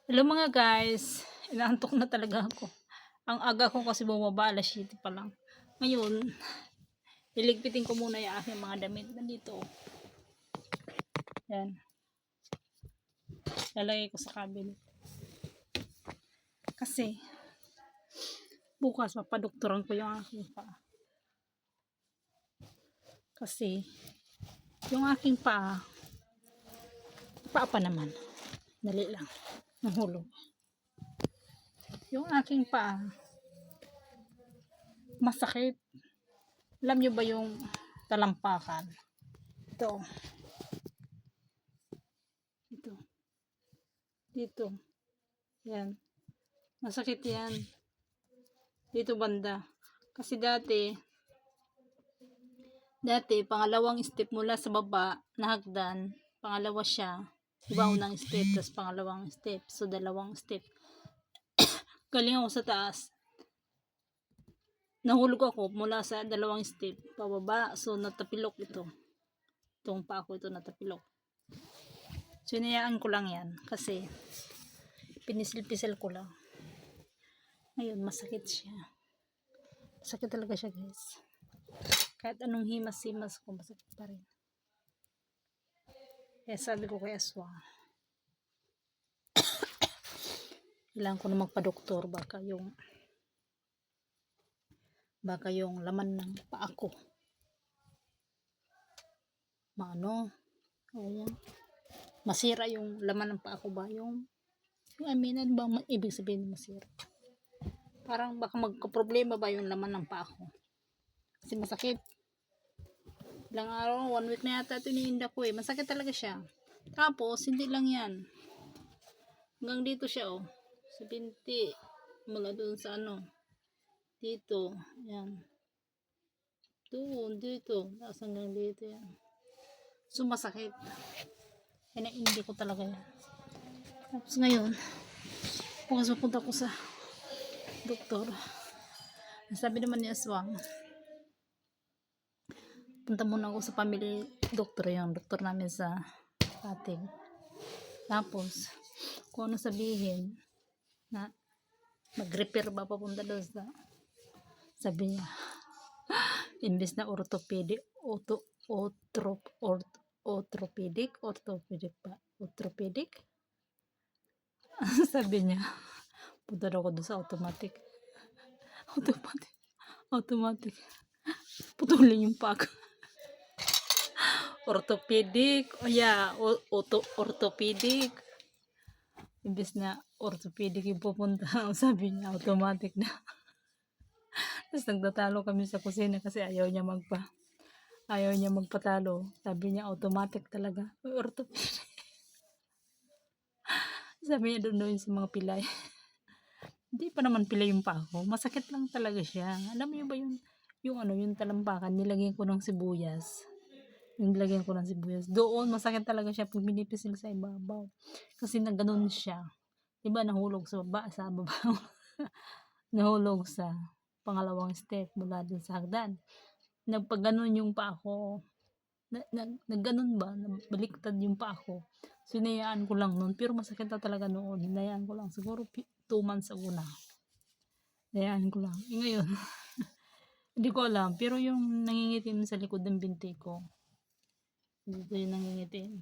Hello mga guys, inaantok na talaga ako. Ang aga ko kasi bumaba, alas 7 pa lang. Ngayon, iligpitin ko muna yung aking mga damit. Nandito. Yan. Lalagay ko sa cabinet. Kasi, bukas mapadoktoran ko yung aking paa. Kasi, yung aking paa pa naman. Dali lang. Nahulog. Yung aking paa, masakit. Alam nyo ba yung talampakan? Ito. Ito. Dito. Yan. Masakit yan. Dito banda. Kasi dati pangalawang step mula sa baba na hagdan, pangalawa siya. Diba unang step, tapos pangalawang step. So, dalawang step. Galing ako sa taas. Nahulog ako mula sa dalawang step pababa. So, natapilok ito. Itong pa ako ito natapilok. So, inayaan ko lang yan. Kasi, pinisil-pisil ko lang. Ngayon, masakit siya. Masakit talaga siya, guys. Kahit anong himas-himas ko, masakit pa rin. Kaya sabi ko kay Aswang, kailangan ko na magpa-doktor. Baka yung laman ng paa ko ayan, masira yung laman ng paa ko ba? Ano ba ibig sabihin ng masira? Parang baka magka-problema ba yung laman ng paa ko? Kasi masakit. Ilang araw, 1 week na yata ito iniinda ko eh. Masakit talaga siya. Tapos, hindi lang yan. Hanggang dito siya oh. Sa binti. Mula doon sa dito. Yan. Doon, dito. Tapos hanggang dito yan. So, masakit. Kaya hindi ko talaga yan. Tapos ngayon, bukas mapunta ko sa doktor. Sabi naman ni Aswang, punta muna ako sa family doctor, yung doktor namin sa ating. Tapos, kung ano sabihin, na mag-repair ba papunta doon sa, sabi niya, imbes na orthopedic sabi niya, punta daw ako doon sa automatic putulin yung pag orthopedic orthopedic imbes na orthopedic yung pupunta. Sabi niya automatic na. Tapos nagtatalo kami sa kusina kasi ayaw niya magpatalo. Sabi niya automatic talaga orthopedic. Sabi niya doon sa mga pilay. Hindi pa naman pilay yung paa ko, masakit lang talaga siya. Alam niyo ba yung talampakan, nilagyan ko ng sibuyas. Doon, masakit talaga siya pag binipisil sa ibabaw. Kasi nagganon siya. Diba, nahulog sa baba. Nahulog sa pangalawang step mula dun sa hagdan. Nagpaganon yung paa ko. Nagganon ba? Baliktad yung paa ko. So, hinayaan ko lang noon. Pero masakit na talaga noon. Hinayaan ko lang. Siguro 2 months ago na. Hinayaan ko lang. Ngayon, hindi ko alam. Pero yung nangingitim sa likod ng binti ko, dito yung nangingitim.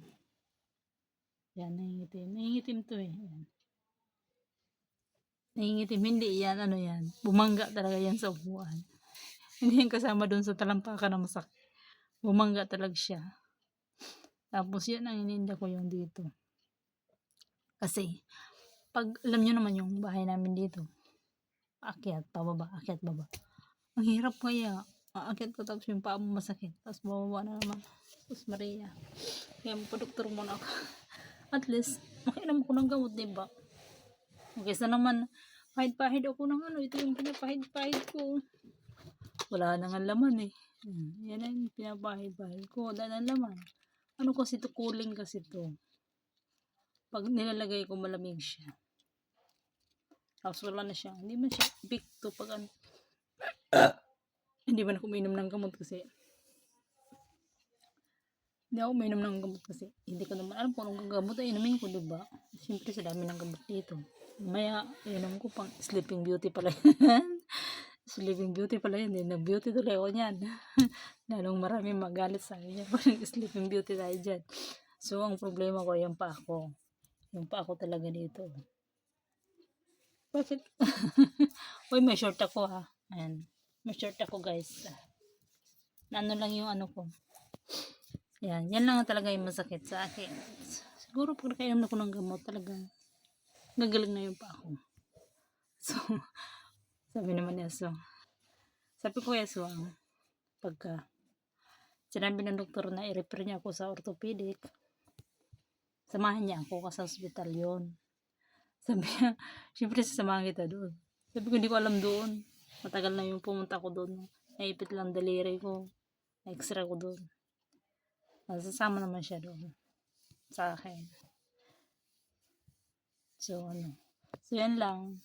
Yan, nangingitim. Nangingitim to eh. Yan. Nangingitim. Hindi yan, yan. Bumangga talaga yan sa upuan. Hindi yan kasama dun sa talampakan na masakit. Bumangga talaga siya. Tapos yan ang ininda ko yung dito. Kasi, alam nyo naman yung bahay namin dito. Akyat, pababa, akyat, baba. Ang hirap kaya. Aakyat ko tapos yung paa mo masakit. Tapos bababa na naman. Tapos Maria. Kaya mapadoktor muna ako. At least, makinom ko ng gamot, diba? Kaysa naman, pahid-pahid ako ng ito yung pinapahid-pahid ko. Wala nang laman eh. Yan ang pinapahid-pahid ko. Wala nang laman. Ano kasi ito, cooling kasi ito. Pag nilalagay ko, malamig siya. Tapos wala na siya. Hindi man siya big to pag hindi man ako uminom ng gamot kasi Hindi ako uminom ng gamot kasi hindi ko naman alam kung anong gamot ay inumin ko, diba? Siyempre sa dami ng gamot dito. Mamaya, inom ko pang Sleeping Beauty pala yan. Sleeping Beauty pala yan. Nag-beauty tuloy ako niyan. Lalong marami magalit sa akin yan. Parang Sleeping Beauty tayo dyan. So, ang problema ko, yung pa ako. Yung pa ako talaga dito. Bakit? Uy, may short ako ha. Ayan. May short ako guys. Na ano lang yung ano ko. Yan. Yan lang talaga yung masakit sa akin. Siguro pag nakainom na ko ng gamot talaga gagaling na yung pa ako. So, sabi naman niya so. Sabi ko yes, pagka sinabi ng doktor na i-refer niya ako sa orthopedic, samahan niya ako kasi sa hospital yun. Sabi niya, syempre sasamahan kita doon. Sabi ko, hindi ko alam doon. Matagal na yung pumunta ko doon. Naipit lang daliri ko. Na-extra ko doon. Sasama naman siya doon. Sa akin. So, ano. So, yan lang.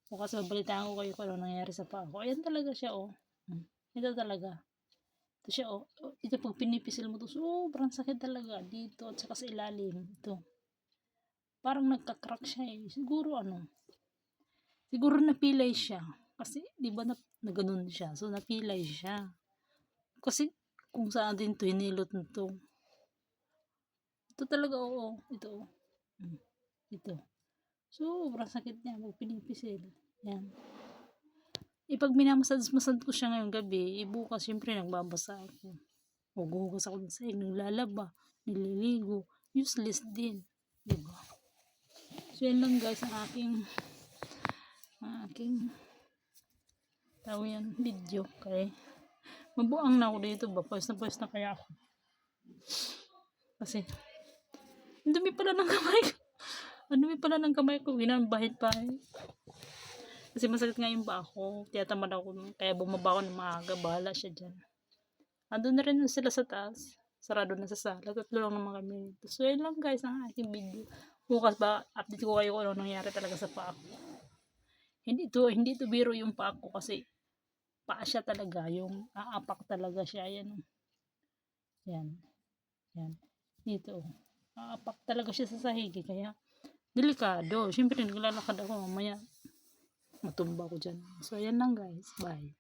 Bukas babalitaan ko kayo kung ano nangyari sa paa ko. Ayan talaga siya, oh. Ito talaga. Ito siya, oh. Ito pag pinipisil mo to, sobrang sakit talaga. Dito at saka sa ilalim. Ito. Parang nagka-crack siya eh. Siguro siguro napilay siya. Kasi, di ba na ganun siya. So, napilay siya. Kasi, kung saan din to hinilot nito. Ito talaga, oo. Ito. Ito. Sobrang sakit niya. Pag pinipisil. Yan. Pag minamasad ko siya ngayong gabi, bukas, syempre, nagbabasa ako. Hugugas ako sa naglalaba, nililigo. Useless din. Diba? So, yan lang guys ang aking video. Okay? Mabuang na ako dito ba? Pwes na kaya ako. Kasi, ang dumi pala ng kamay ko. Ang dumi pala ng kamay ko. Ginambahit-bahit. Kasi masakit nga yung ba ako. Tiyatamad ako. Kaya bumaba ako ng maaga. Bahala siya dyan. Ando na rin sila sa taas. Sarado na sa sala. Tatlo lang naman kami. So, yan lang guys ang aking video. Bukas ba, update ko kayo kung ano nangyari talaga sa paa ko. Hindi ito biro yung paa ko kasi paa siya talaga. Yung aapak talaga siya. Yan. Yan. Yan. Dito. Aapak talaga siya sa sahig. Kaya, delikado. Siyempre, naglalakad ako mamaya. Matumba ko dyan. So, yan lang guys. Bye.